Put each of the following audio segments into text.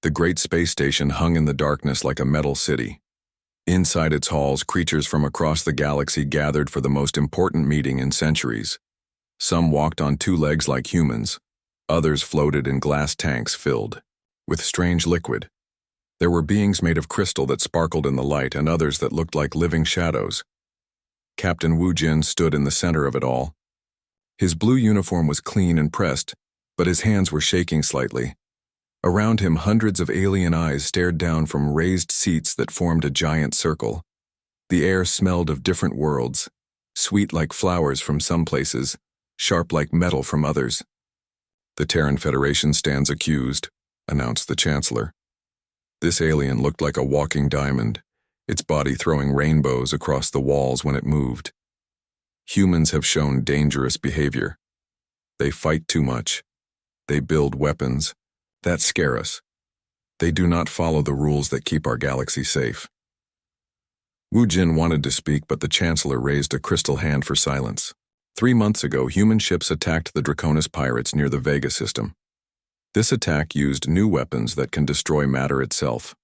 The great space station hung in the darkness like a metal city. Inside its halls, creatures from across the galaxy gathered for the most important meeting in centuries. Some walked on two legs like humans. Others floated in glass tanks filled with strange liquid. There were beings made of crystal that sparkled in the light and others that looked like living shadows. Captain Wu Jin stood in the center of it all. His blue uniform was clean and pressed, but his hands were shaking slightly. Around him, hundreds of alien eyes stared down from raised seats that formed a giant circle. The air smelled of different worlds, sweet like flowers from some places, sharp like metal from others. "The Terran Federation stands accused," announced the Chancellor. This alien looked like a walking diamond, its body throwing rainbows across the walls when it moved. "Humans have shown dangerous behavior. They fight too much. They build weapons that scare us. They do not follow the rules that keep our galaxy safe." Wu Jin wanted to speak, but the Chancellor raised a crystal hand for silence. 3 months ago, human ships attacked the Draconis pirates near the Vega system. This attack used new weapons that can destroy matter itself.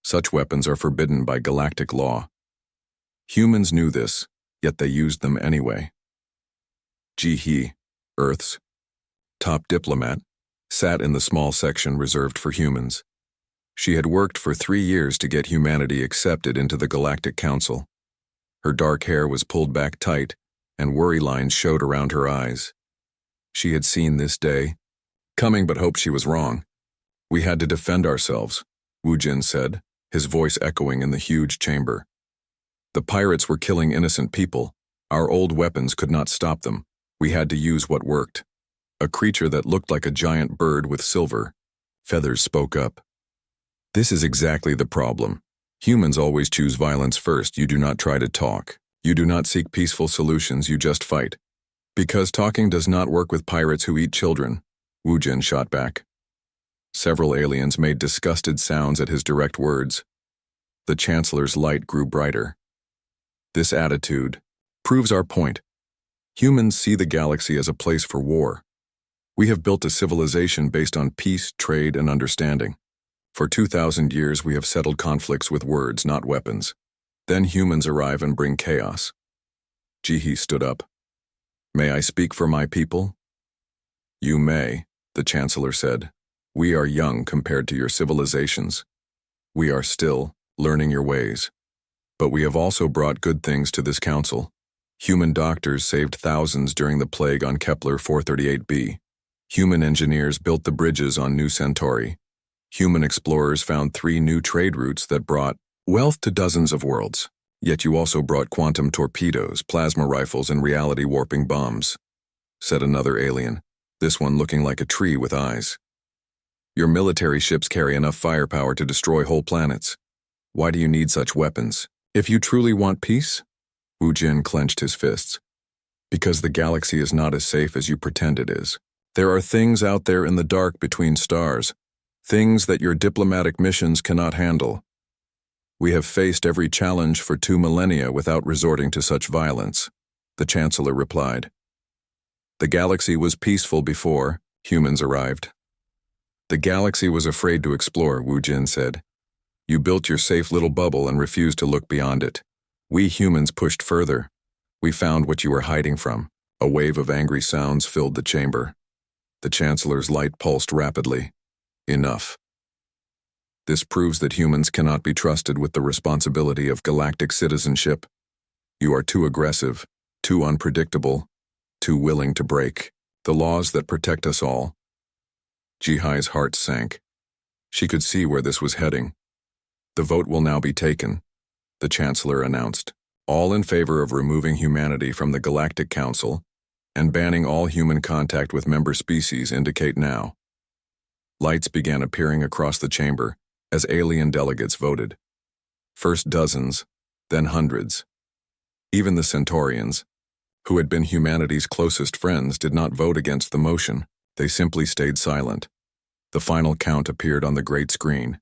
Such weapons are forbidden by galactic law. Humans knew this, yet they used them anyway. Ji He, Earth's top diplomat, sat in the small section reserved for humans. She had worked for 3 years to get humanity accepted into the Galactic Council. Her dark hair was pulled back tight, and worry lines showed around her eyes. She had seen this day coming, but hoped she was wrong. "We had to defend ourselves," Wu Jin said, his voice echoing in the huge chamber. "The pirates were killing innocent people. Our old weapons could not stop them. We had to use what worked." A creature that looked like a giant bird with silver feathers spoke up. "This is exactly the problem. Humans always choose violence first. You do not try to talk. You do not seek peaceful solutions, you just fight. Because talking does not work with pirates who eat children," Wu Jin shot back. Several aliens made disgusted sounds at his direct words. The Chancellor's light grew brighter. "This attitude proves our point. Humans see the galaxy as a place for war. We have built a civilization based on peace, trade, and understanding. For 2,000 years we have settled conflicts with words, not weapons. Then humans arrive and bring chaos." Ji He stood up. "May I speak for my people?" "You may," the Chancellor said. "We are young compared to your civilizations. We are still learning your ways. But we have also brought good things to this council. Human doctors saved thousands during the plague on Kepler 438b. Human engineers built the bridges on New Centauri. Human explorers found 3 new trade routes that brought wealth to dozens of worlds. Yet you also brought quantum torpedoes, plasma rifles, and reality-warping bombs," said another alien, this one looking like a tree with eyes. "Your military ships carry enough firepower to destroy whole planets. Why do you need such weapons? If you truly want peace?" Wu Jin clenched his fists. "Because the galaxy is not as safe as you pretend it is. There are things out there in the dark between stars, things that your diplomatic missions cannot handle. We have faced every challenge for 2 millennia without resorting to such violence," the Chancellor replied. "The galaxy was peaceful before humans arrived." "The galaxy was afraid to explore," Wu Jin said. "You built your safe little bubble and refused to look beyond it. We humans pushed further. We found what you were hiding from." A wave of angry sounds filled the chamber. The Chancellor's light pulsed rapidly. "Enough. This proves that humans cannot be trusted with the responsibility of galactic citizenship. You are too aggressive, too unpredictable, too willing to break the laws that protect us all." Ji Hai's heart sank. She could see where this was heading. "The vote will now be taken," the Chancellor announced. "All in favor of removing humanity from the Galactic Council and banning all human contact with member species indicate now." Lights began appearing across the chamber as alien delegates voted. First dozens, then hundreds. Even the Centaurians, who had been humanity's closest friends, did not vote against the motion. They simply stayed silent. The final count appeared on the great screen.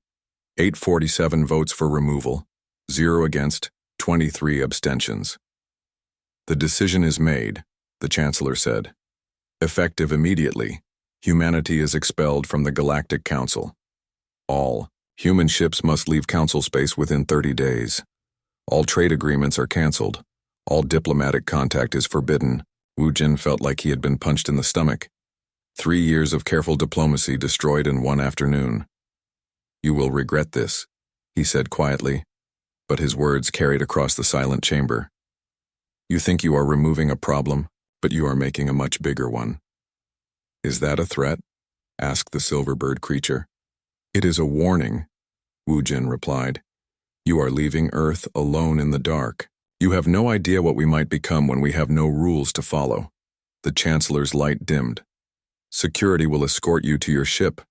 847 votes for removal, 0 against, 23 abstentions. "The decision is made," the Chancellor said. "Effective immediately, humanity is expelled from the Galactic Council. All human ships must leave Council space within 30 days. All trade agreements are cancelled. All diplomatic contact is forbidden. Wu Jin felt like he had been punched in the stomach. 3 years of careful diplomacy destroyed in one afternoon. "You will regret this," he said quietly, but his words carried across the silent chamber. "You think you are removing a problem, but you are making a much bigger one." "Is that a threat?" asked the silver-bird creature. "It is a warning," Wu Jin replied. "You are leaving Earth alone in the dark. You have no idea what we might become when we have no rules to follow." The Chancellor's light dimmed. "Security will escort you to your ship."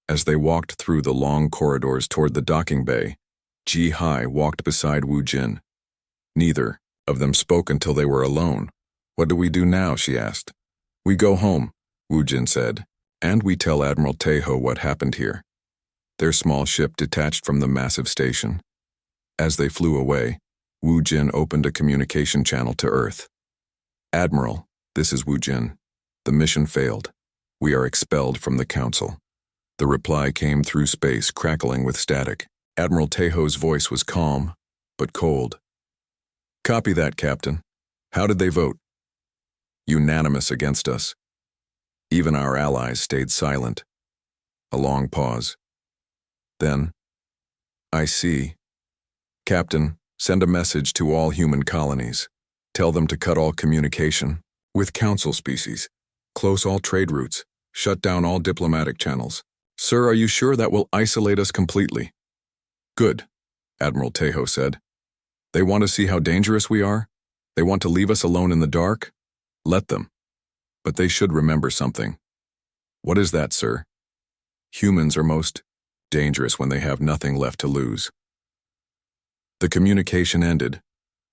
As they walked through the long corridors toward the docking bay, Ji Hai walked beside Wu Jin. Neither of them spoke until they were alone. "What do we do now?" she asked. "We go home," Wu Jin said, "and we tell Admiral Tejo what happened here." Their small ship detached from the massive station. As they flew away, Wu Jin opened a communication channel to Earth. "Admiral, this is Wu Jin. The mission failed. We are expelled from the Council." The reply came through space, crackling with static. Admiral Tejo's voice was calm, but cold. "Copy that, Captain. How did they vote?" "Unanimous against us. Even our allies stayed silent." A long pause. Then, "I see. Captain, send a message to all human colonies. Tell them to cut all communication with Council species, close all trade routes, shut down all diplomatic channels. Sir, are you sure that will isolate us completely?" "Good," Admiral Tejo said. "They want to see how dangerous we are? They want to leave us alone in the dark? Let them. But they should remember something." "What is that, sir?" "Humans are most dangerous when they have nothing left to lose." The communication ended.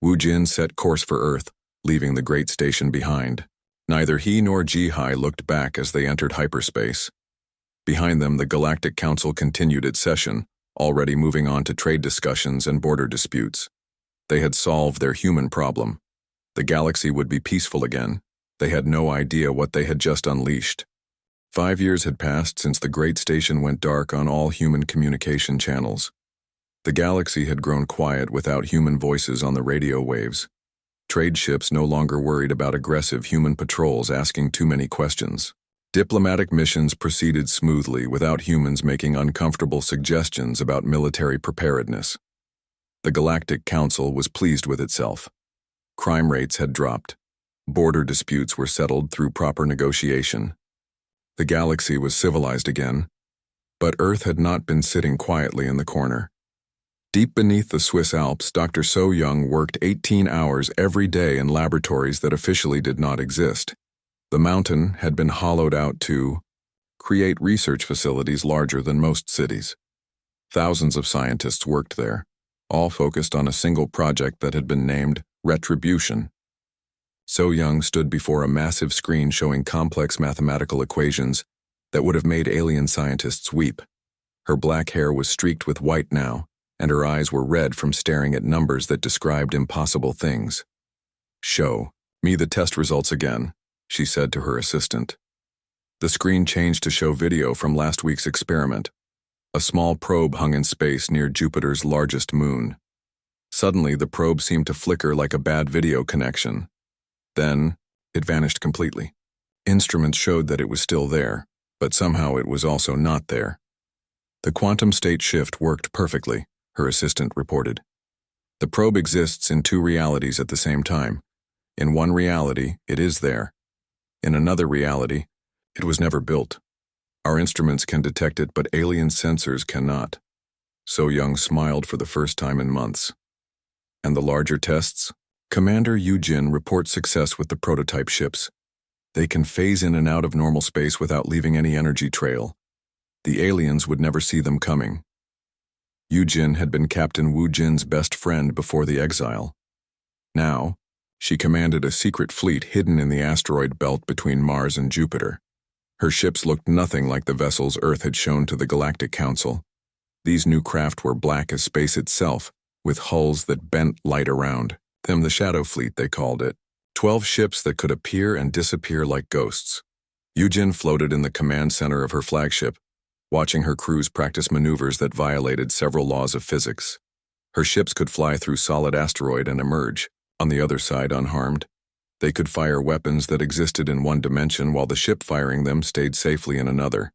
Wu Jin set course for Earth, leaving the great station behind. Neither he nor Ji Hai looked back as they entered hyperspace. Behind them, the Galactic Council continued its session, already moving on to trade discussions and border disputes. They had solved their human problem. The galaxy would be peaceful again. They had no idea what they had just unleashed. 5 years had passed since the great station went dark on all human communication channels. The galaxy had grown quiet without human voices on the radio waves. Trade ships no longer worried about aggressive human patrols asking too many questions. Diplomatic missions proceeded smoothly without humans making uncomfortable suggestions about military preparedness. The Galactic Council was pleased with itself. Crime rates had dropped. Border disputes were settled through proper negotiation. The galaxy was civilized again, but Earth had not been sitting quietly in the corner. Deep beneath the Swiss Alps, Dr. So Young worked 18 hours every day in laboratories that officially did not exist. The mountain had been hollowed out to create research facilities larger than most cities. Thousands of scientists worked there, all focused on a single project that had been named Retribution. So Young stood before a massive screen showing complex mathematical equations that would have made alien scientists weep. Her black hair was streaked with white now, and her eyes were red from staring at numbers that described impossible things. "Show me the test results again," she said to her assistant. The screen changed to show video from last week's experiment. A small probe hung in space near Jupiter's largest moon. Suddenly, the probe seemed to flicker like a bad video connection. Then, it vanished completely. Instruments showed that it was still there, but somehow it was also not there. "The quantum state shift worked perfectly," her assistant reported. "The probe exists in 2 realities at the same time. In one reality, it is there. In another reality, it was never built. Our instruments can detect it, but alien sensors cannot." So Young smiled for the first time in months. "And the larger tests?" "Commander Yu Jin reports success with the prototype ships. They can phase in and out of normal space without leaving any energy trail. The aliens would never see them coming." Yu Jin had been Captain Wu Jin's best friend before the exile. Now, she commanded a secret fleet hidden in the asteroid belt between Mars and Jupiter. Her ships looked nothing like the vessels Earth had shown to the Galactic Council. These new craft were black as space itself, with hulls that bent light around them. The Shadow Fleet, they called it. 12 ships that could appear and disappear like ghosts. Yu Jin floated in the command center of her flagship, watching her crews practice maneuvers that violated several laws of physics. Her ships could fly through solid asteroid and emerge, on the other side, unharmed. They could fire weapons that existed in one dimension while the ship firing them stayed safely in another.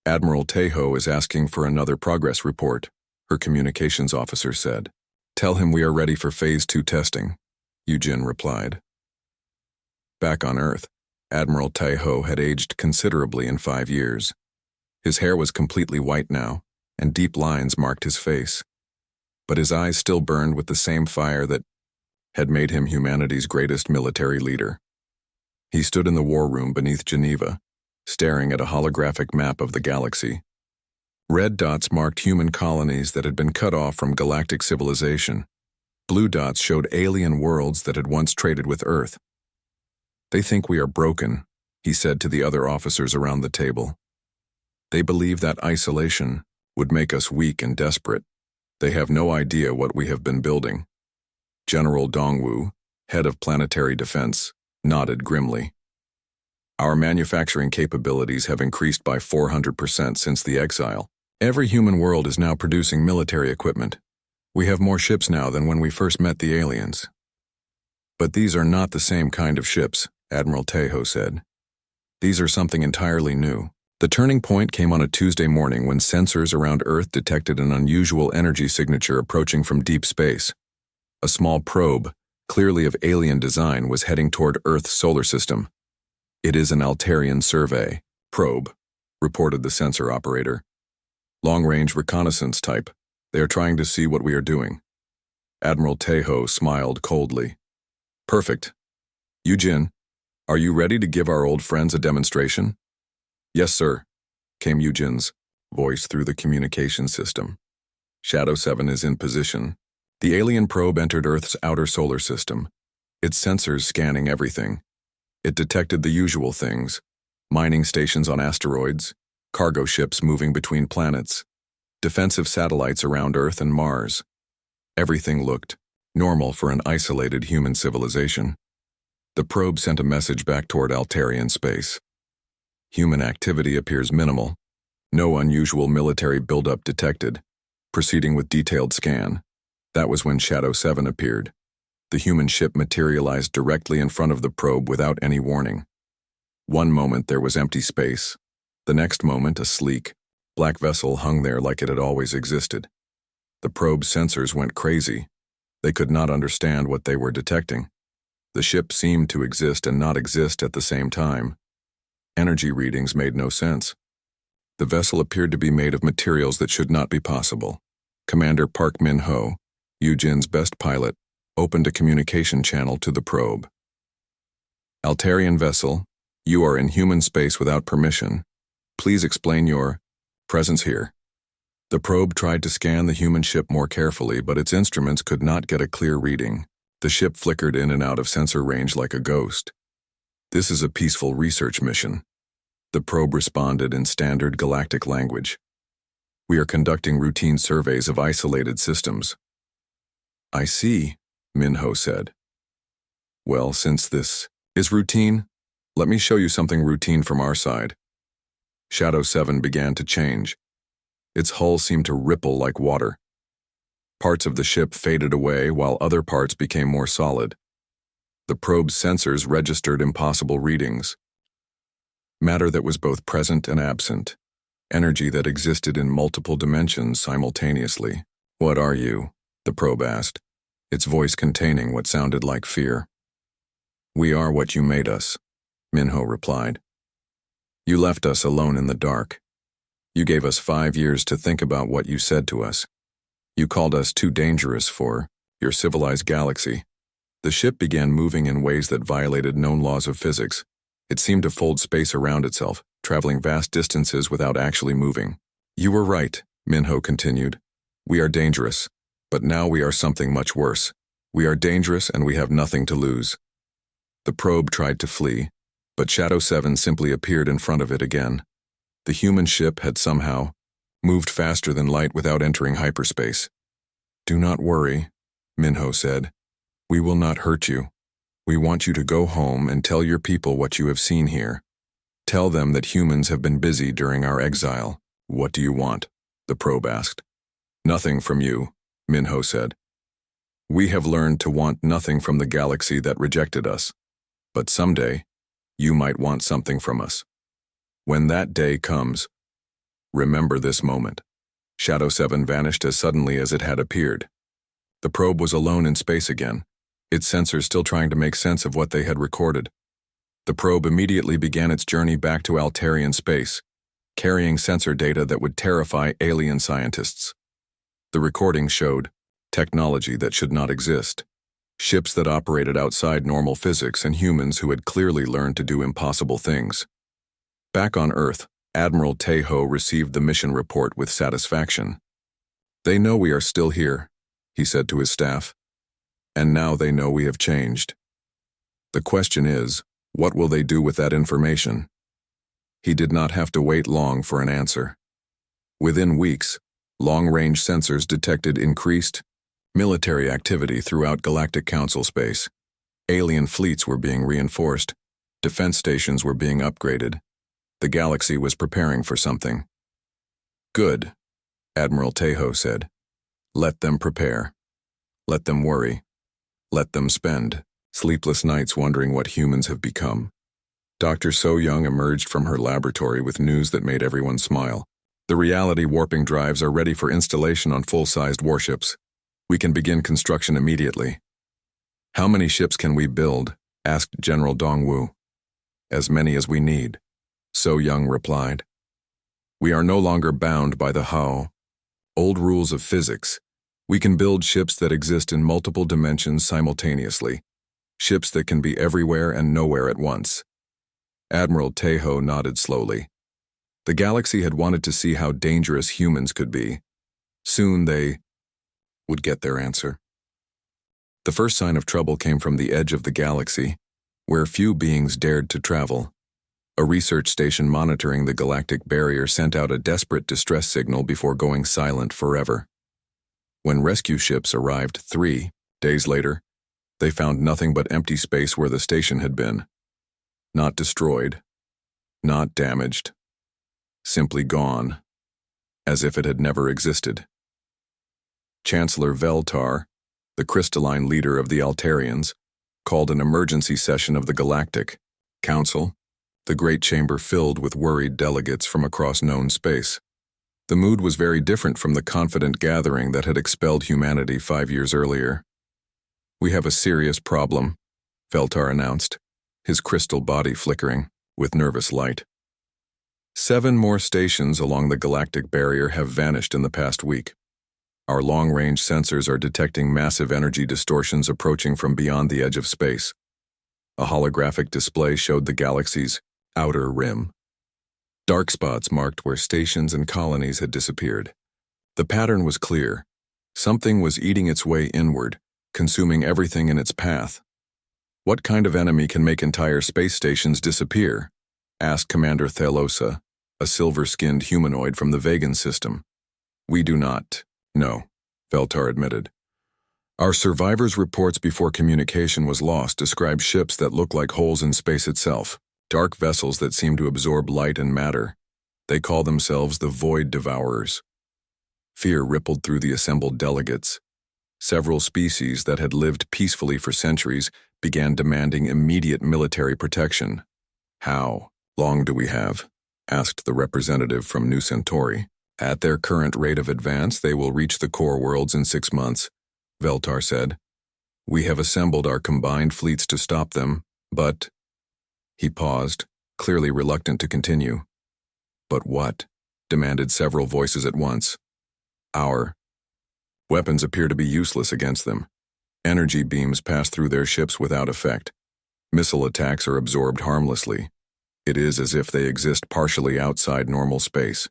Admiral Tejo is asking for another progress report, her communications officer said. Tell him we are ready for Phase 2 testing, Yujin replied. Back on Earth, Admiral Tejo had aged considerably in 5 years. His hair was completely white now, and deep lines marked his face. But his eyes still burned with the same fire that had made him humanity's greatest military leader. He stood in the war room beneath Geneva, staring at a holographic map of the galaxy. Red dots marked human colonies that had been cut off from galactic civilization. Blue dots showed alien worlds that had once traded with Earth. They think we are broken, he said to the other officers around the table. They believe that isolation would make us weak and desperate. They have no idea what we have been building. General Dongwu, head of planetary defense, nodded grimly. Our manufacturing capabilities have increased by 400% since the exile. Every human world is now producing military equipment. We have more ships now than when we first met the aliens. But these are not the same kind of ships, Admiral Tejo said. These are something entirely new. The turning point came on a Tuesday morning when sensors around Earth detected an unusual energy signature approaching from deep space. A small probe, clearly of alien design, was heading toward Earth's solar system. It is an Altarian survey probe, reported the sensor operator. Long-range reconnaissance type. They are trying to see what we are doing. Admiral Tejo smiled coldly. Perfect. Yujin, are you ready to give our old friends a demonstration? Yes, sir, came Yujin's voice through the communication system. Shadow 7 is in position. The alien probe entered Earth's outer solar system, its sensors scanning everything. It detected the usual things: mining stations on asteroids, cargo ships moving between planets, defensive satellites around Earth and Mars. Everything looked normal for an isolated human civilization. The probe sent a message back toward Altarian space. Human activity appears minimal. No unusual military buildup detected. Proceeding with detailed scan. That was when Shadow 7 appeared. The human ship materialized directly in front of the probe without any warning. One moment there was empty space. The next moment a sleek, black vessel hung there like it had always existed. The probe's sensors went crazy. They could not understand what they were detecting. The ship seemed to exist and not exist at the same time. Energy readings made no sense. The vessel appeared to be made of materials that should not be possible. Commander Park Min-ho, Yujin's best pilot, opened a communication channel to the probe. Altarian vessel, you are in human space without permission. Please explain your presence here. The probe tried to scan the human ship more carefully, but its instruments could not get a clear reading. The ship flickered in and out of sensor range like a ghost. This is a peaceful research mission. The probe responded in standard galactic language. We are conducting routine surveys of isolated systems. I see, Min-ho said. Well, since this is routine, let me show you something routine from our side. Shadow 7 began to change. Its hull seemed to ripple like water. Parts of the ship faded away while other parts became more solid. The probe's sensors registered impossible readings. Matter that was both present and absent. Energy that existed in multiple dimensions simultaneously. What are you? The probe asked, its voice containing what sounded like fear. We are what you made us, Min-ho replied. You left us alone in the dark. You gave us 5 years to think about what you said to us. You called us too dangerous for your civilized galaxy. The ship began moving in ways that violated known laws of physics. It seemed to fold space around itself, traveling vast distances without actually moving. You were right, Min-ho continued. We are dangerous, but now we are something much worse. We are dangerous and we have nothing to lose. The probe tried to flee, but Shadow 7 simply appeared in front of it again. The human ship had somehow moved faster than light without entering hyperspace. Do not worry, Min-ho said. We will not hurt you. We want you to go home and tell your people what you have seen here. Tell them that humans have been busy during our exile. "What do you want?" the probe asked. "Nothing from you," Minho said. "We have learned to want nothing from the galaxy that rejected us. But someday, you might want something from us. When that day comes, remember this moment." Shadow 7 vanished as suddenly as it had appeared. The probe was alone in space again, its sensors still trying to make sense of what they had recorded. The probe immediately began its journey back to Altarian space, carrying sensor data that would terrify alien scientists. The recording showed technology that should not exist, ships that operated outside normal physics, and humans who had clearly learned to do impossible things. Back on Earth, Admiral Tejo received the mission report with satisfaction. "They know we are still here," he said to his staff. "And now they know we have changed. The question is, what will they do with that information?" He did not have to wait long for an answer. Within weeks, long-range sensors detected increased military activity throughout Galactic Council space. Alien fleets were being reinforced, defense stations were being upgraded. The galaxy was preparing for something. "Good," Admiral Tejo said. "Let them prepare. Let them worry. Let them spend sleepless nights wondering what humans have become." Dr. So Young emerged from her laboratory with news that made everyone smile. "The reality warping drives are ready for installation on full-sized warships. We can begin construction immediately." "How many ships can we build?" asked General Dongwu. "As many as we need," So Young replied. "We are no longer bound by the old rules of physics. We can build ships that exist in multiple dimensions simultaneously, ships that can be everywhere and nowhere at once." Admiral Tejo nodded slowly. The galaxy had wanted to see how dangerous humans could be. Soon they would get their answer. The first sign of trouble came from the edge of the galaxy, where few beings dared to travel. A research station monitoring the galactic barrier sent out a desperate distress signal before going silent forever. When rescue ships arrived 3 days later, they found nothing but empty space where the station had been. Not destroyed, not damaged, simply gone, as if it had never existed. Chancellor Veltar, the crystalline leader of the Altarians, called an emergency session of the Galactic Council, the great chamber filled with worried delegates from across known space. The mood was very different from the confident gathering that had expelled humanity 5 years earlier. "We have a serious problem," Veltar announced, his crystal body flickering with nervous light. 7 more stations along the galactic barrier have vanished in the past week. Our long-range sensors are detecting massive energy distortions approaching from beyond the edge of space. A holographic display showed the galaxy's outer rim. Dark spots marked where stations and colonies had disappeared. The pattern was clear. Something was eating its way inward, consuming everything in its path. "What kind of enemy can make entire space stations disappear?" asked Commander Thelosa, a silver-skinned humanoid from the Vegan system. "We do not know," Veltar admitted. "Our survivors' reports before communication was lost describe ships that look like holes in space itself, dark vessels that seem to absorb light and matter. They call themselves the Void Devourers." Fear rippled through the assembled delegates. Several species that had lived peacefully for centuries began demanding immediate military protection. "How long do we have?" asked the representative from New Centauri. "At their current rate of advance, they will reach the core worlds in 6 months, Veltar said. "We have assembled our combined fleets to stop them, but—" He paused, clearly reluctant to continue. "But what?" demanded several voices at once. "Our weapons appear to be useless against them. Energy beams pass through their ships without effect. Missile attacks are absorbed harmlessly. It is as if they exist partially outside normal space."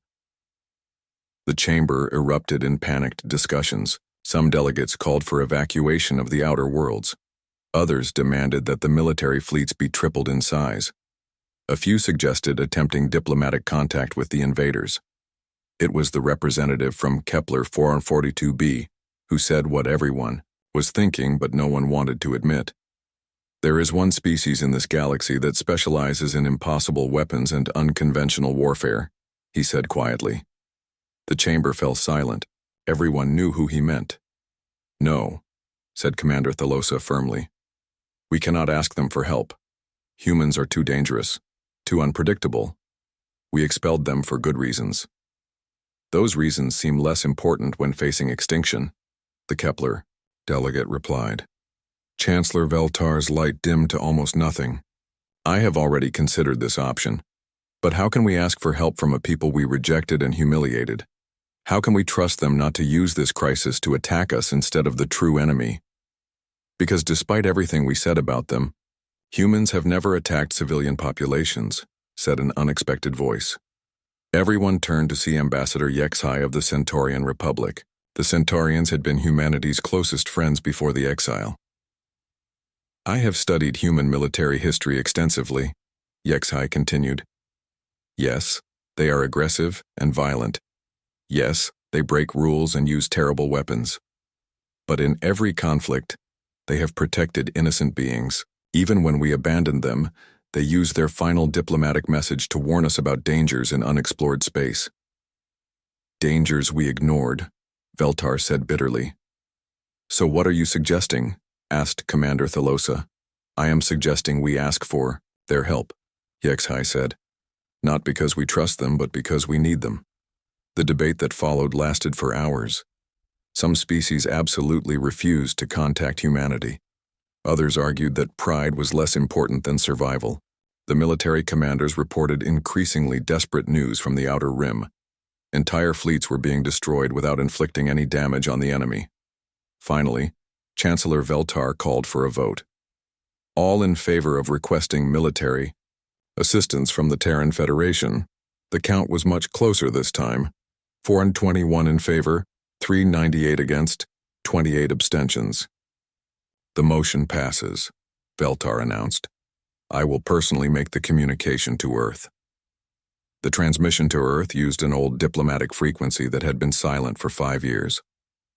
The chamber erupted in panicked discussions. Some delegates called for evacuation of the outer worlds. Others demanded that the military fleets be tripled in size. A few suggested attempting diplomatic contact with the invaders. It was the representative from Kepler 442b who said what everyone was thinking but no one wanted to admit. "There is one species in this galaxy that specializes in impossible weapons and unconventional warfare," he said quietly. The chamber fell silent. Everyone knew who he meant. "No," said Commander Thalosa firmly. "We cannot ask them for help. Humans are too dangerous, too unpredictable. We expelled them for good reasons. Those reasons seem less important when facing extinction," the Kepler delegate replied. Chancellor Veltar's light dimmed to almost nothing. "I have already considered this option. But how can we ask for help from a people we rejected and humiliated? How can we trust them not to use this crisis to attack us instead of the true enemy? Because despite everything we said about them, humans have never attacked civilian populations," said an unexpected voice. Everyone turned to see Ambassador Yexai of the Centaurian Republic. The Centaurians had been humanity's closest friends before the exile. "I have studied human military history extensively," Yexai continued. "Yes, they are aggressive and violent. Yes, they break rules and use terrible weapons. But in every conflict, they have protected innocent beings. Even when we abandoned them, they used their final diplomatic message to warn us about dangers in unexplored space." "Dangers we ignored," Veltar said bitterly. "So what are you suggesting?" asked Commander Thalosa. "I am suggesting we ask for their help," Yexai said. "Not because we trust them, but because we need them." The debate that followed lasted for hours. Some species absolutely refused to contact humanity. Others argued that pride was less important than survival. The military commanders reported increasingly desperate news from the Outer Rim. Entire fleets were being destroyed without inflicting any damage on the enemy. Finally, Chancellor Veltar called for a vote. All in favor of requesting military assistance from the Terran Federation. The count was much closer this time. 421 in favor, 398 against, 28 abstentions. "The motion passes," Veltar announced. "I will personally make the communication to Earth." The transmission to Earth used an old diplomatic frequency that had been silent for 5 years.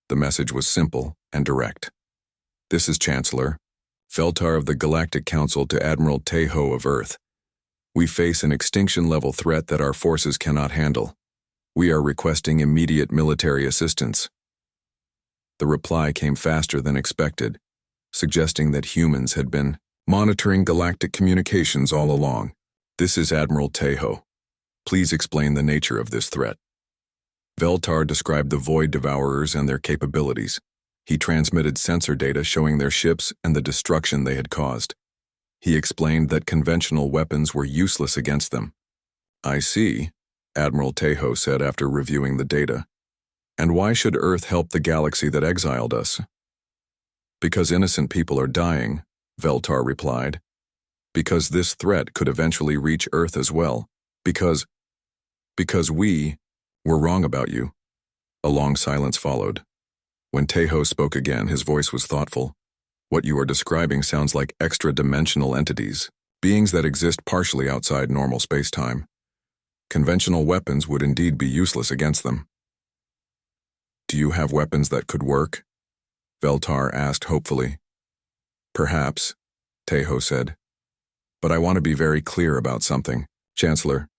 The message was simple and direct. "This is Chancellor Veltar of the Galactic Council to Admiral Tejo of Earth. We face an extinction-level threat that our forces cannot handle. We are requesting immediate military assistance." The reply came faster than expected, suggesting that humans had been monitoring galactic communications all along. "This is Admiral Tejo. Please explain the nature of this threat." Veltar described the Void Devourers and their capabilities. He transmitted sensor data showing their ships and the destruction they had caused. He explained that conventional weapons were useless against them. "I see," Admiral Tejo said after reviewing the data. "And why should Earth help the galaxy that exiled us?" "Because innocent people are dying," Veltar replied. "Because this threat could eventually reach Earth as well. Because we were wrong about you." A long silence followed. When Tejo spoke again, his voice was thoughtful. "What you are describing sounds like extra-dimensional entities, beings that exist partially outside normal space-time. Conventional weapons would indeed be useless against them." "Do you have weapons that could work?" Veltar asked hopefully. "Perhaps," Tejo said. "But I want to be very clear about something, Chancellor.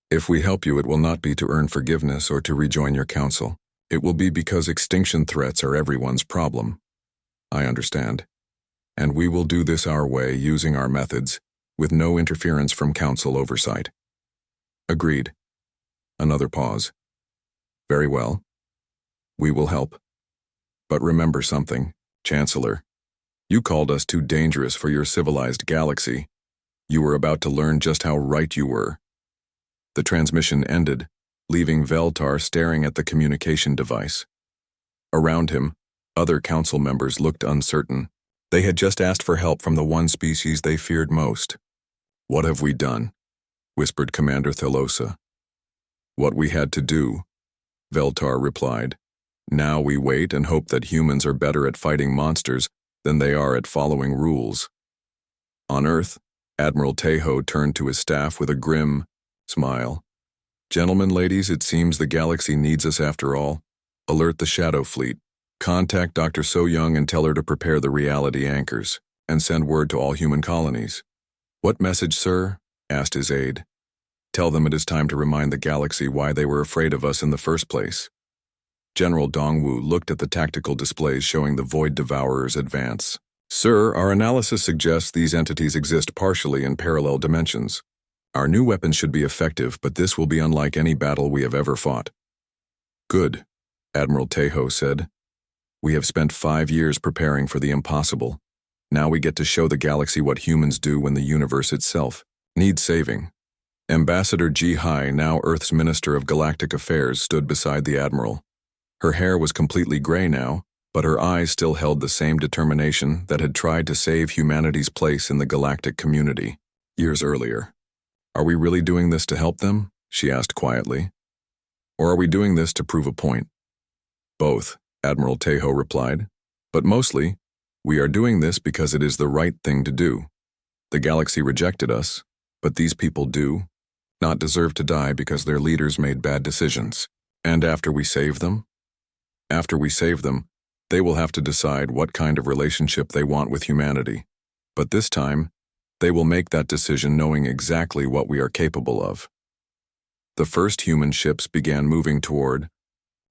If we help you, it will not be to earn forgiveness or to rejoin your council. It will be because extinction threats are everyone's problem. I understand. And we will do this our way, using our methods, with no interference from council oversight." "Agreed." Another pause. "Very well. We will help. But remember something, Chancellor. You called us too dangerous for your civilized galaxy. You were about to learn just how right you were." The transmission ended, leaving Veltar staring at the communication device. Around him, other council members looked uncertain. They had just asked for help from the one species they feared most. "What have we done?" whispered Commander Thalosa. "What we had to do," Veltar replied. "Now we wait and hope that humans are better at fighting monsters than they are at following rules." On Earth, Admiral Tejo turned to his staff with a grim smile. "Gentlemen, ladies, it seems the galaxy needs us after all. Alert the Shadow Fleet. Contact Dr. So-Young and tell her to prepare the reality anchors, and send word to all human colonies." "What message, sir?" asked his aide. Tell them it is time to remind the galaxy why they were afraid of us in the first place." General Dongwu looked at the tactical displays showing the Void Devourers advance. "Sir, our analysis suggests these entities exist partially in parallel dimensions. Our new weapons should be effective, but this will be unlike any battle we have ever fought." "Good," Admiral Tejo said. "We have spent 5 years preparing for the impossible. Now we get to show the galaxy what humans do when the universe itself needs saving." Ambassador Ji Hai, now Earth's Minister of Galactic Affairs, stood beside the Admiral. Her hair was completely gray now, but her eyes still held the same determination that had tried to save humanity's place in the galactic community years earlier. "Are we really doing this to help them?" she asked quietly. "Or are we doing this to prove a point?" "Both," Admiral Tejo replied. "But mostly, we are doing this because it is the right thing to do. The galaxy rejected us, but these people do not deserve to die because their leaders made bad decisions. And after we save them? After we save them, they will have to decide what kind of relationship they want with humanity. But this time, they will make that decision knowing exactly what we are capable of." The first human ships began moving toward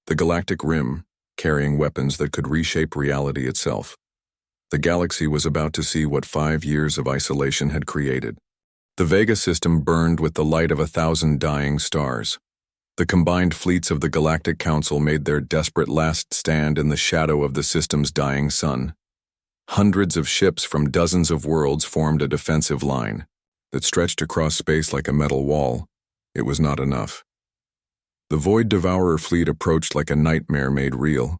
the galactic rim, carrying weapons that could reshape reality itself. The galaxy was about to see what 5 years of isolation had created. The Vega system burned with the light of 1,000 dying stars. The combined fleets of the Galactic Council made their desperate last stand in the shadow of the system's dying sun. Hundreds of ships from dozens of worlds formed a defensive line that stretched across space like a metal wall. It was not enough. The Void Devourer fleet approached like a nightmare made real.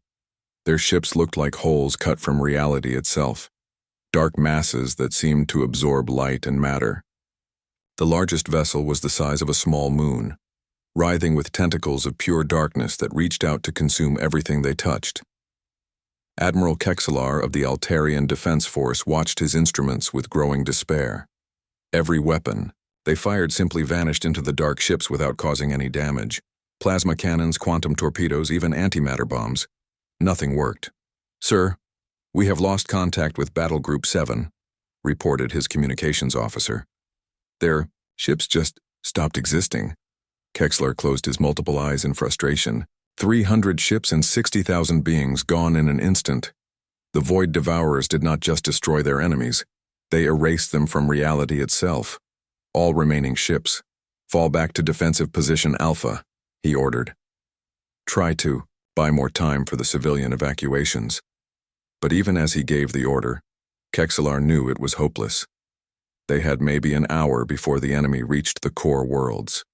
Their ships looked like holes cut from reality itself, dark masses that seemed to absorb light and matter. The largest vessel was the size of a small moon, writhing with tentacles of pure darkness that reached out to consume everything they touched. Admiral Kexelar of the Altarian Defense Force watched his instruments with growing despair. Every weapon they fired simply vanished into the dark ships without causing any damage. Plasma cannons, quantum torpedoes, even antimatter bombs. Nothing worked. "Sir, we have lost contact with Battle Group 7, reported his communications officer. "Their ships just stopped existing." Kexler closed his multiple eyes in frustration. 300 ships and 60,000 beings gone in an instant. The Void Devourers did not just destroy their enemies, they erased them from reality itself. "All remaining ships, fall back to defensive position Alpha," he ordered. "Try to buy more time for the civilian evacuations." But even as he gave the order, Kexelar knew it was hopeless. They had maybe an hour before the enemy reached the core worlds.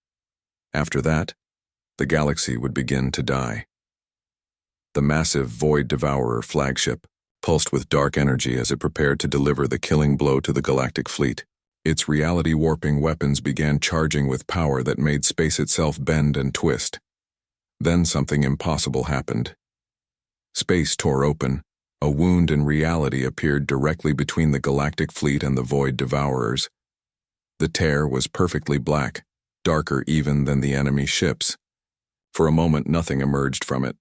After that, the galaxy would begin to die. The massive Void Devourer flagship pulsed with dark energy as it prepared to deliver the killing blow to the galactic fleet. Its reality-warping weapons began charging with power that made space itself bend and twist. Then something impossible happened. Space tore open. A wound in reality appeared directly between the galactic fleet and the Void Devourers. The tear was perfectly black, darker even than the enemy ships. For a moment, nothing emerged from it.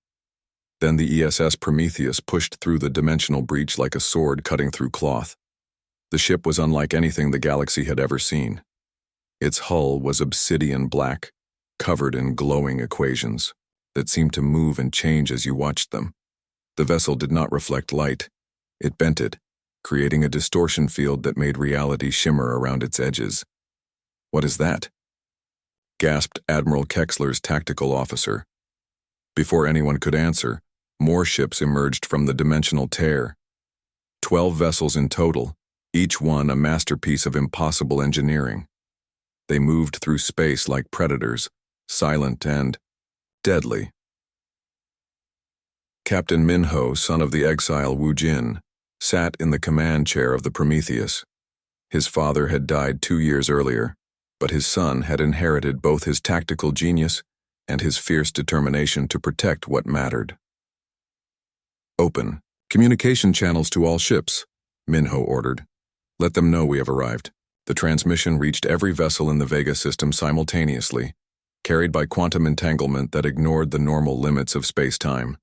Then the ESS Prometheus pushed through the dimensional breach like a sword cutting through cloth. The ship was unlike anything the galaxy had ever seen. Its hull was obsidian black, covered in glowing equations that seemed to move and change as you watched them. The vessel did not reflect light. It bent it, creating a distortion field that made reality shimmer around its edges. "What is that?" gasped Admiral Kexler's tactical officer. Before anyone could answer, more ships emerged from the dimensional tear. 12 vessels in total, each one a masterpiece of impossible engineering. They moved through space like predators, silent and deadly. Captain Minho, son of the exile Wu Jin, sat in the command chair of the Prometheus. His father had died 2 years earlier, but his son had inherited both his tactical genius and his fierce determination to protect what mattered. "Open communication channels to all ships," Minho ordered. "Let them know we have arrived." The transmission reached every vessel in the Vega system simultaneously, carried by quantum entanglement that ignored the normal limits of space-time.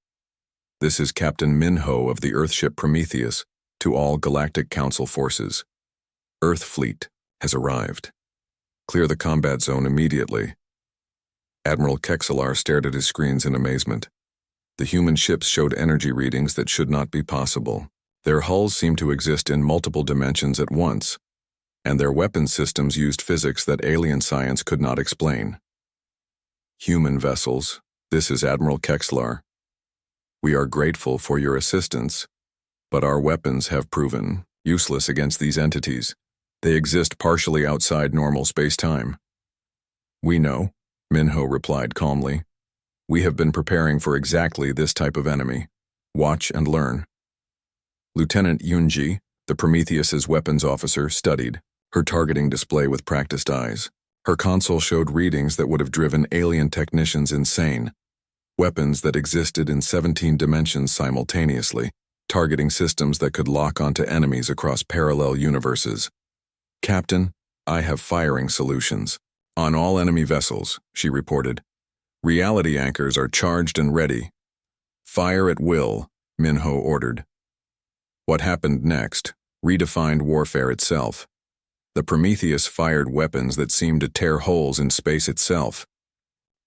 "This is Captain Minho of the Earthship Prometheus to all Galactic Council forces. Earth Fleet has arrived." Clear the combat zone immediately. Admiral Kexelar stared at his screens in amazement. The human ships showed energy readings that should not be possible. Their hulls seemed to exist in multiple dimensions at once, and their weapon systems used physics that alien science could not explain. Human vessels, this is Admiral Kexelar. We are grateful for your assistance, but our weapons have proven useless against these entities. They exist partially outside normal space-time. We know, Minho replied calmly. We have been preparing for exactly this type of enemy. Watch and learn. Lieutenant Yunji, the Prometheus's weapons officer, studied, her targeting display with practiced eyes. Her console showed readings that would have driven alien technicians insane. Weapons that existed in 17 dimensions simultaneously, targeting systems that could lock onto enemies across parallel universes. Captain, I have firing solutions. On all enemy vessels, she reported. Reality anchors are charged and ready. Fire at will, Minho ordered. What happened next redefined warfare itself. The Prometheus fired weapons that seemed to tear holes in space itself.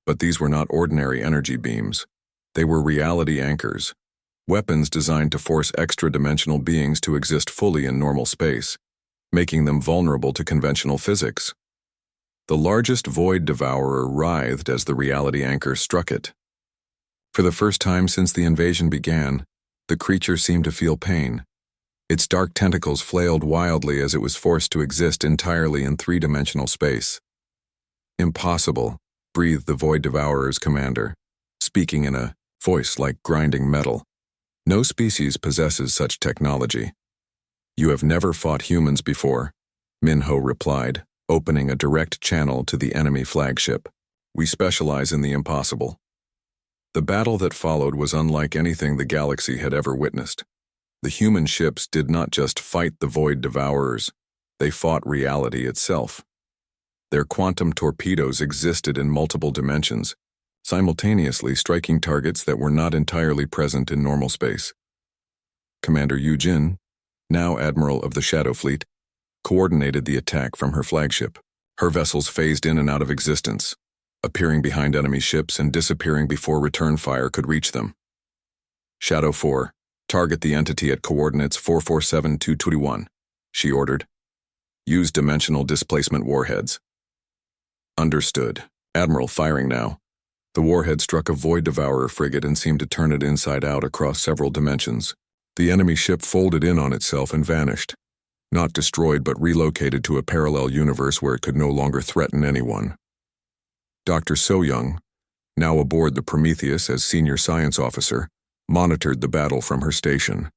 But these were not ordinary energy beams. They were reality anchors, weapons designed to force extra-dimensional beings to exist fully in normal space, making them vulnerable to conventional physics. The largest void devourer writhed as the reality anchor struck it. For the first time since the invasion began, the creature seemed to feel pain. Its dark tentacles flailed wildly as it was forced to exist entirely in three-dimensional space. Impossible, breathed the Void Devourer's commander, speaking in a voice like grinding metal. No species possesses such technology. You have never fought humans before, Minho replied, opening a direct channel to the enemy flagship. We specialize in the impossible. The battle that followed was unlike anything the galaxy had ever witnessed. The human ships did not just fight the Void Devourers, they fought reality itself. Their quantum torpedoes existed in multiple dimensions, simultaneously striking targets that were not entirely present in normal space. Commander Yujin, now Admiral of the Shadow Fleet, coordinated the attack from her flagship. Her vessels phased in and out of existence, appearing behind enemy ships and disappearing before return fire could reach them. Shadow 4, target the entity at coordinates 447221, she ordered. Use dimensional displacement warheads. Understood. Admiral firing now. The warhead struck a Void Devourer frigate and seemed to turn it inside out across several dimensions. The enemy ship folded in on itself and vanished. Not destroyed but relocated to a parallel universe where it could no longer threaten anyone. Dr. So-Young, now aboard the Prometheus as senior science officer, monitored the battle from her station.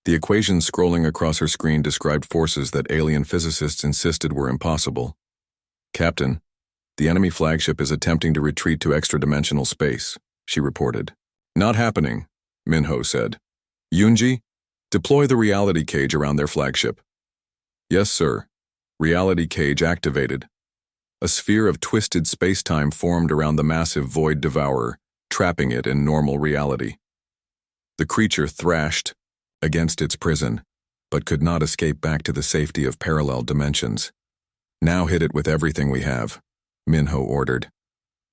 The equations scrolling across her screen described forces that alien physicists insisted were impossible. Captain, the enemy flagship is attempting to retreat to extra-dimensional space, she reported. Not happening, Minho said. Yunji, deploy the reality cage around their flagship. Yes, sir. Reality cage activated. A sphere of twisted space-time formed around the massive Void Devourer, trapping it in normal reality. The creature thrashed against its prison, but could not escape back to the safety of parallel dimensions. Now hit it with everything we have, Minho ordered.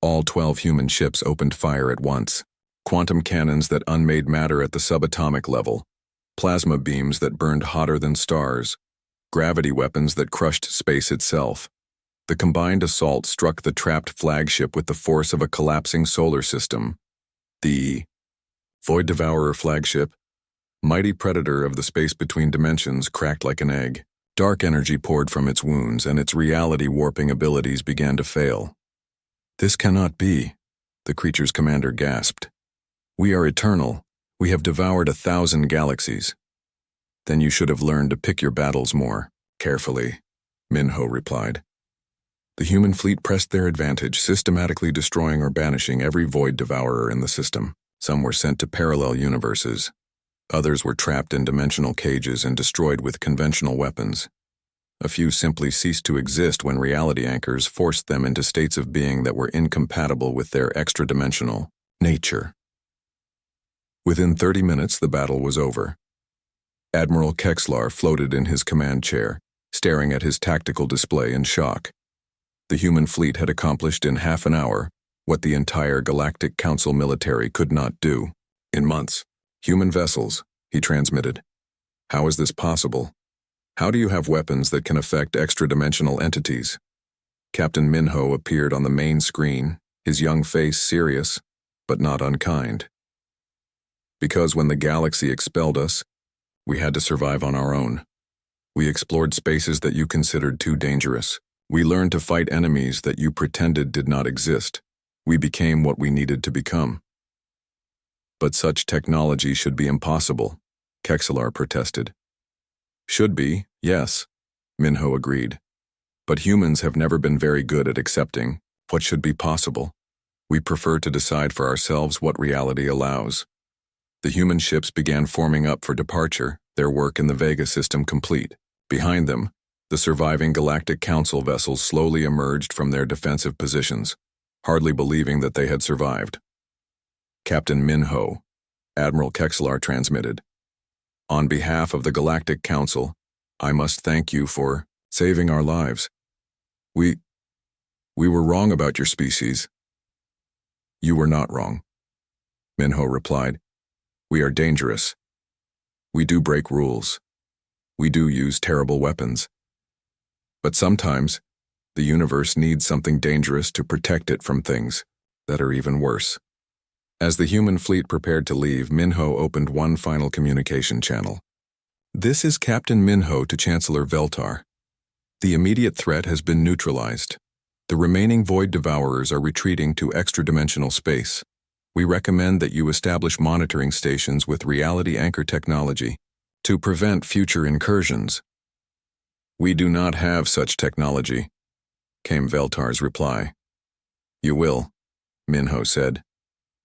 All 12 human ships opened fire at once. Quantum cannons that unmade matter at the subatomic level, plasma beams that burned hotter than stars, gravity weapons that crushed space itself. The combined assault struck the trapped flagship with the force of a collapsing solar system. The Void Devourer flagship, mighty predator of the space between dimensions, cracked like an egg. Dark energy poured from its wounds, and its reality-warping abilities began to fail. This cannot be, the creature's commander gasped. We are eternal. We have devoured 1,000 galaxies. Then you should have learned to pick your battles more carefully, Minho replied. The human fleet pressed their advantage, systematically destroying or banishing every Void Devourer in the system. Some were sent to parallel universes. Others were trapped in dimensional cages and destroyed with conventional weapons. A few simply ceased to exist when reality anchors forced them into states of being that were incompatible with their extra-dimensional nature. Within 30 minutes, the battle was over. Admiral Kexelar floated in his command chair, staring at his tactical display in shock. The human fleet had accomplished in half an hour what the entire Galactic Council military could not do in months. Human vessels, he transmitted. How is this possible? How do you have weapons that can affect extra-dimensional entities? Captain Minho appeared on the main screen, his young face serious, but not unkind. Because when the galaxy expelled us, we had to survive on our own. We explored spaces that you considered too dangerous. We learned to fight enemies that you pretended did not exist. We became what we needed to become. But such technology should be impossible, Kexelar protested. Should be, yes, Minho agreed. But humans have never been very good at accepting what should be possible. We prefer to decide for ourselves what reality allows. The human ships began forming up for departure, their work in the Vega system complete. Behind them, the surviving Galactic Council vessels slowly emerged from their defensive positions, hardly believing that they had survived. Captain Minho, Admiral Kexelar transmitted. On behalf of the Galactic Council, I must thank you for saving our lives. We were wrong about your species. You were not wrong, Minho replied. We are dangerous. We do break rules. We do use terrible weapons. But sometimes, the universe needs something dangerous to protect it from things that are even worse. As the human fleet prepared to leave, Minho opened one final communication channel. This is Captain Minho to Chancellor Veltar. The immediate threat has been neutralized. The remaining Void Devourers are retreating to extra-dimensional space. We recommend that you establish monitoring stations with reality anchor technology to prevent future incursions. We do not have such technology, came Veltar's reply. You will, Minho said.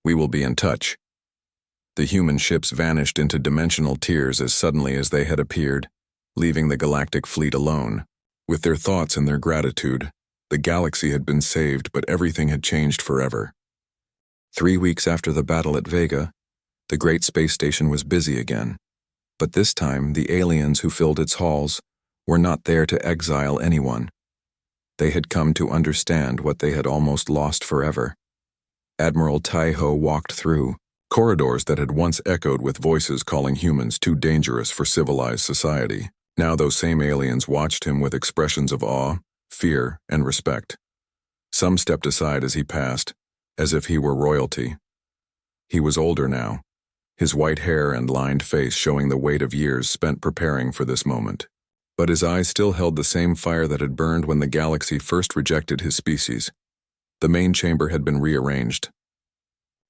We will be in touch. The human ships vanished into dimensional tiers as suddenly as they had appeared, leaving the galactic fleet alone. With their thoughts and their gratitude, the galaxy had been saved, but everything had changed forever. 3 weeks after the battle at Vega, the great space station was busy again. But this time, the aliens who filled its halls were not there to exile anyone. They had come to understand what they had almost lost forever. Admiral Taiho walked through corridors that had once echoed with voices calling humans too dangerous for civilized society. Now those same aliens watched him with expressions of awe, fear, and respect. Some stepped aside as he passed, as if he were royalty. He was older now, his white hair and lined face showing the weight of years spent preparing for this moment. But his eyes still held the same fire that had burned when the galaxy first rejected his species. The main chamber had been rearranged.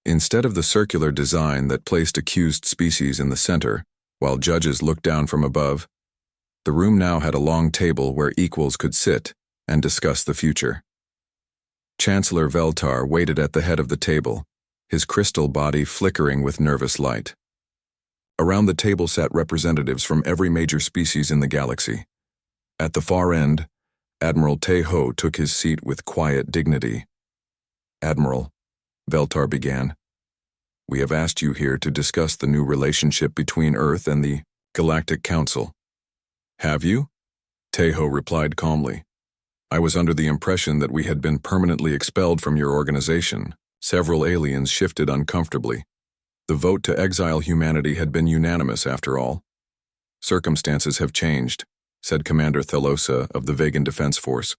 Instead of the circular design that placed accused species in the center, while judges looked down from above, the room now had a long table where equals could sit and discuss the future. Chancellor Veltar waited at the head of the table, his crystal body flickering with nervous light. Around the table sat representatives from every major species in the galaxy. At the far end, Admiral Taiho took his seat with quiet dignity. Admiral, Veltar began, we have asked you here to discuss the new relationship between Earth and the Galactic Council. Have you? Taiho replied calmly. I was under the impression that we had been permanently expelled from your organization. Several aliens shifted uncomfortably. The vote to exile humanity had been unanimous after all. Circumstances have changed, said Commander Thelosa of the Vegan Defense Force.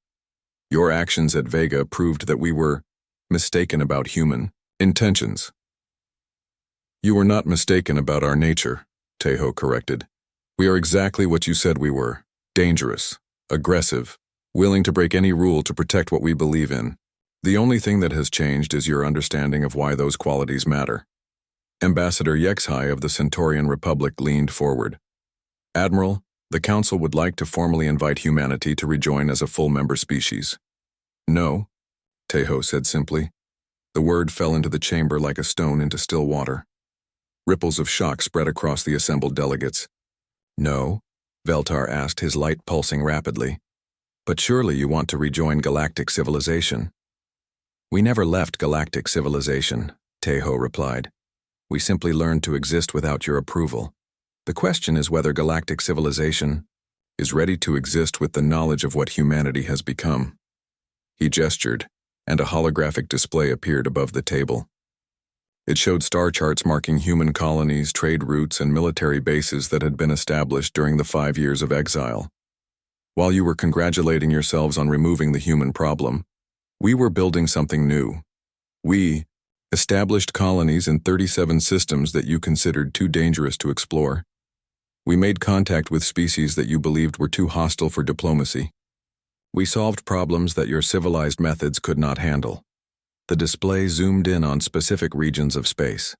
Your actions at Vega proved that we were mistaken about human intentions. You were not mistaken about our nature, Taiho corrected. We are exactly what you said we were. Dangerous, aggressive, willing to break any rule to protect what we believe in. The only thing that has changed is your understanding of why those qualities matter. Ambassador Yexhai of the Centaurian Republic leaned forward. Admiral, the Council would like to formally invite humanity to rejoin as a full member species. No, Taiho said simply. The word fell into the chamber like a stone into still water. Ripples of shock spread across the assembled delegates. No, Veltar asked, his light pulsing rapidly. But surely you want to rejoin galactic civilization. We never left galactic civilization, Taiho replied. We simply learned to exist without your approval. The question is whether galactic civilization is ready to exist with the knowledge of what humanity has become. He gestured, and a holographic display appeared above the table. It showed star charts marking human colonies, trade routes, and military bases that had been established during the 5 years of exile. While you were congratulating yourselves on removing the human problem, we were building something new. We established colonies in 37 systems that you considered too dangerous to explore. We made contact with species that you believed were too hostile for diplomacy. We solved problems that your civilized methods could not handle. The display zoomed in on specific regions of space.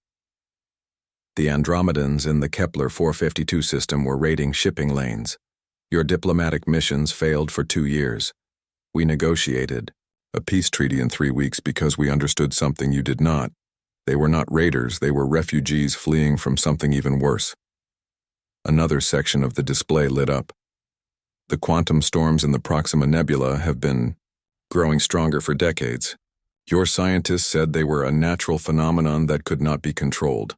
The Andromedans in the Kepler 452 system were raiding shipping lanes. Your diplomatic missions failed for 2 years. We negotiated a peace treaty in 3 weeks because we understood something you did not. They were not raiders, they were refugees fleeing from something even worse. Another section of the display lit up. The quantum storms in the Proxima Nebula have been growing stronger for decades. Your scientists said they were a natural phenomenon that could not be controlled.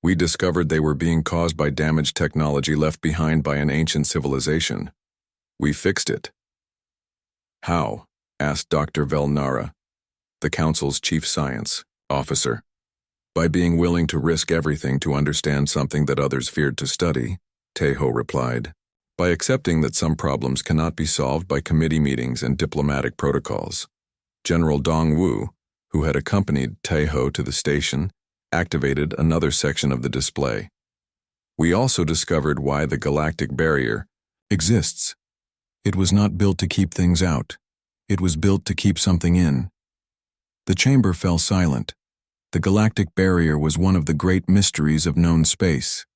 We discovered they were being caused by damaged technology left behind by an ancient civilization. We fixed it. How? Asked Dr. Velnara, the Council's chief science officer. By being willing to risk everything to understand something that others feared to study, Tejo replied. By accepting that some problems cannot be solved by committee meetings and diplomatic protocols. General Dongwu, who had accompanied Tejo to the station, activated another section of the display. We also discovered why the galactic barrier exists. It was not built to keep things out. It was built to keep something in. The chamber fell silent. The galactic barrier was one of the great mysteries of known space,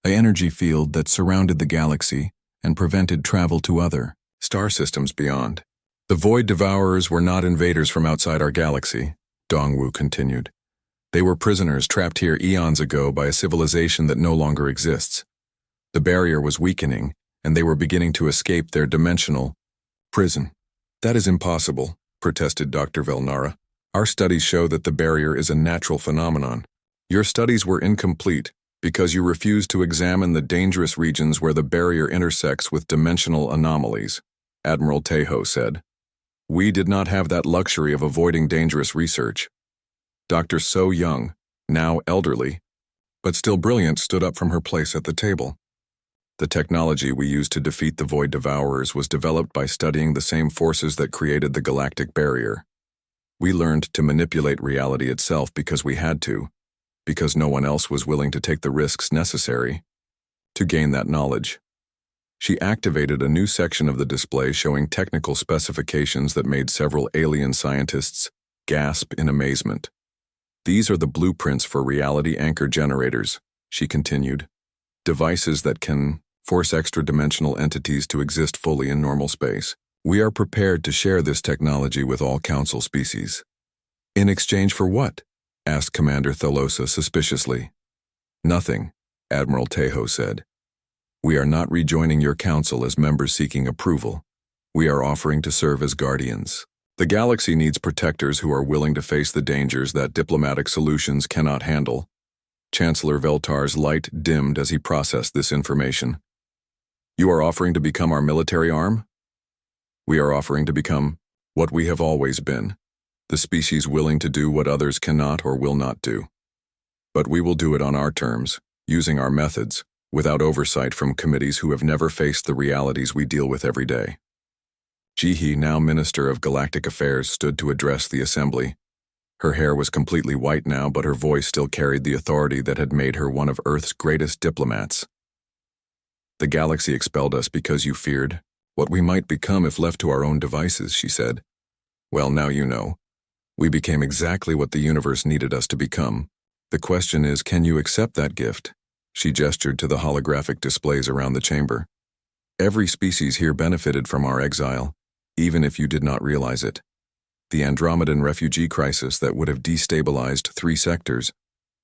an energy field that surrounded the galaxy and prevented travel to other star systems beyond. The Void Devourers were not invaders from outside our galaxy, Dongwu continued. They were prisoners trapped here eons ago by a civilization that no longer exists. The barrier was weakening, and they were beginning to escape their dimensional prison. That is impossible, protested Dr. Velnara. Our studies show that the barrier is a natural phenomenon. Your studies were incomplete because you refused to examine the dangerous regions where the barrier intersects with dimensional anomalies, Admiral Tejo said. We did not have that luxury of avoiding dangerous research. Dr. So Young, now elderly, but still brilliant, stood up from her place at the table. The technology we used to defeat the Void Devourers was developed by studying the same forces that created the galactic barrier. We learned to manipulate reality itself because we had to, because no one else was willing to take the risks necessary to gain that knowledge. She activated a new section of the display showing technical specifications that made several alien scientists gasp in amazement. These are the blueprints for reality anchor generators, she continued. Devices that can force extra-dimensional entities to exist fully in normal space. We are prepared to share this technology with all Council species. In exchange for what? Asked Commander Thalosa suspiciously. Nothing, Admiral Tejo said. We are not rejoining your Council as members seeking approval. We are offering to serve as guardians. The galaxy needs protectors who are willing to face the dangers that diplomatic solutions cannot handle. Chancellor Veltar's light dimmed as he processed this information. You are offering to become our military arm? We are offering to become what we have always been, the species willing to do what others cannot or will not do. But we will do it on our terms, using our methods, without oversight from committees who have never faced the realities we deal with every day. Jihi, now Minister of Galactic Affairs, stood to address the assembly. Her hair was completely white now, but her voice still carried the authority that had made her one of Earth's greatest diplomats. The galaxy expelled us because you feared what we might become if left to our own devices, she said. Well, now you know. We became exactly what the universe needed us to become. The question is, can you accept that gift? She gestured to the holographic displays around the chamber. Every species here benefited from our exile, even if you did not realize it. The Andromedan refugee crisis that would have destabilized 3 sectors,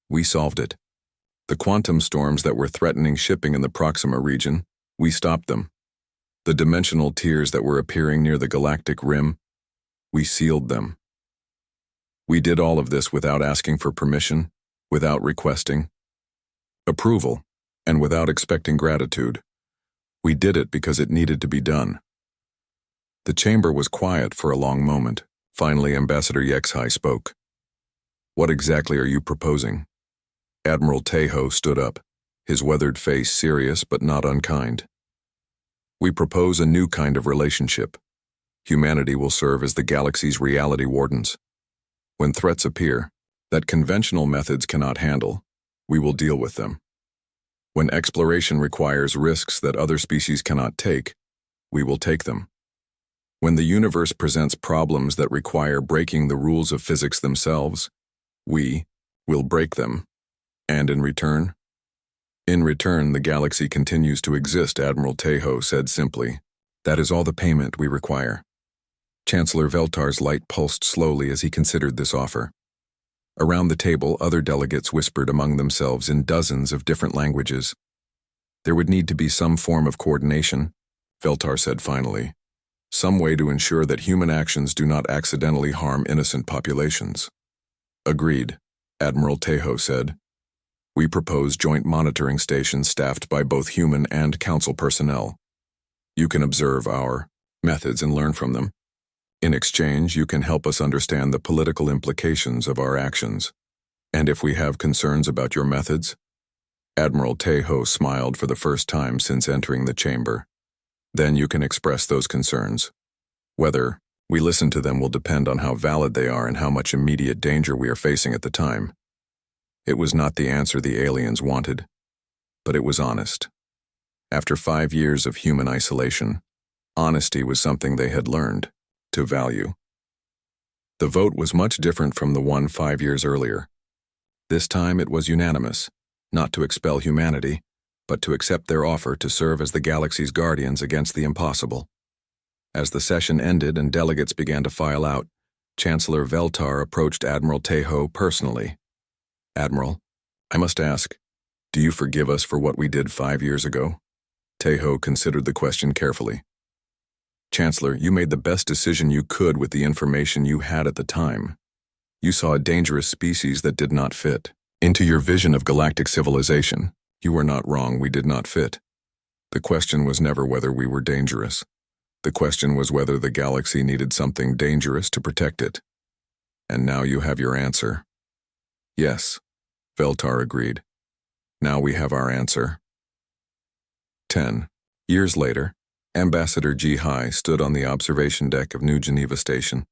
we solved it. The quantum storms that were threatening shipping in the Proxima region, we stopped them. The dimensional tiers that were appearing near the galactic rim, we sealed them. We did all of this without asking for permission, without requesting approval, and without expecting gratitude. We did it because it needed to be done. The chamber was quiet for a long moment. Finally, Ambassador Yexhai spoke. "What exactly are you proposing?" Admiral Tejo stood up, his weathered face serious but not unkind. "We propose a new kind of relationship. Humanity will serve as the galaxy's reality wardens. When threats appear that conventional methods cannot handle, we will deal with them. When exploration requires risks that other species cannot take, we will take them. When the universe presents problems that require breaking the rules of physics themselves, we will break them. And in return? In return, the galaxy continues to exist," Admiral Tejo said simply. "That is all the payment we require." Chancellor Veltar's light pulsed slowly as he considered this offer. Around the table, other delegates whispered among themselves in dozens of different languages. "There would need to be some form of coordination," Veltar said finally. "Some way to ensure that human actions do not accidentally harm innocent populations." "Agreed," Admiral Tejo said. "We propose joint monitoring stations staffed by both human and council personnel. You can observe our methods and learn from them. In exchange, you can help us understand the political implications of our actions. And if we have concerns about your methods?" Admiral Tejo smiled for the first time since entering the chamber. "Then you can express those concerns. Whether we listen to them will depend on how valid they are and how much immediate danger we are facing at the time." It was not the answer the aliens wanted, but it was honest. After 5 years of human isolation, honesty was something they had learned to value. The vote was much different from the one 5 years earlier. This time it was unanimous, not to expel humanity, but to accept their offer to serve as the galaxy's guardians against the impossible. As the session ended and delegates began to file out, Chancellor Veltar approached Admiral Tejo personally. "Admiral, I must ask, do you forgive us for what we did 5 years ago?" Tejo considered the question carefully. "Chancellor, you made the best decision you could with the information you had at the time. You saw a dangerous species that did not fit into your vision of galactic civilization. You were not wrong, we did not fit. The question was never whether we were dangerous. The question was whether the galaxy needed something dangerous to protect it. And now you have your answer." "Yes," Veltar agreed. "Now we have our answer." 10 years later, Ambassador Ji Hai stood on the observation deck of New Geneva Station.